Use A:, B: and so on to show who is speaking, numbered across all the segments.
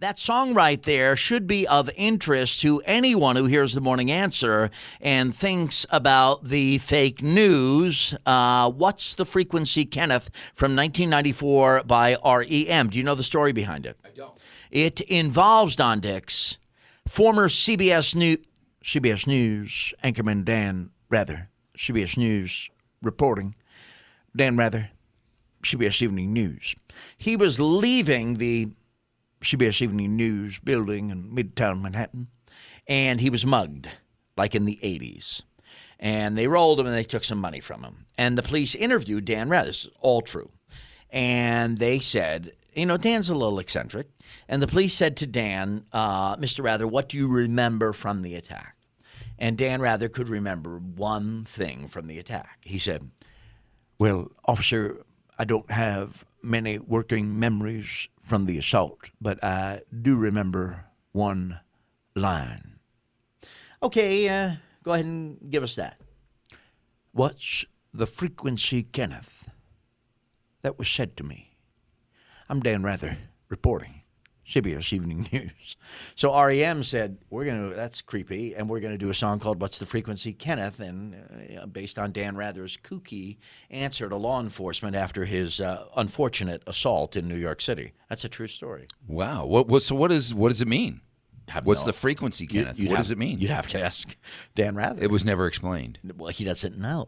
A: That song right there should be of interest to anyone who hears the morning answer and thinks about the fake news. What's the Frequency Kenneth from 1994 by REM? Do you know the story behind it?
B: I don't.
A: It involves, Don Dix, former CBS News anchorman Dan Rather, CBS News reporting, Dan Rather, CBS Evening News. He was leaving the CBS Evening News building in Midtown Manhattan, and he was mugged, like in the 80s. And they rolled him, and they took some money from him. And the police interviewed Dan Rather. This is all true. And they said, you know, Dan's a little eccentric. And the police said to Dan, Mr. Rather, what do you remember from the attack? And Dan Rather could remember one thing from the attack. He said, well, officer, I don't have many working memories from the assault, but I do remember one line. Okay, go ahead and give us that. What's the frequency, Kenneth? That was said to me. I'm Dan Rather, reporting. CBS Evening News. So REM said, that's creepy, and we're going to do a song called What's the Frequency, Kenneth, and based on Dan Rather's kooky answer to law enforcement after his unfortunate assault in New York City. That's a true story.
B: Wow. What does it mean? What's the frequency, Kenneth? What does it mean?
A: You'd have to ask Dan Rather.
B: It was never explained.
A: Well, he doesn't know.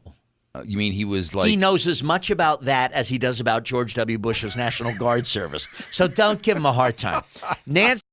B: You mean he was like...
A: He knows as much about that as he does about George W. Bush's National Guard service. So don't give him a hard time. Nancy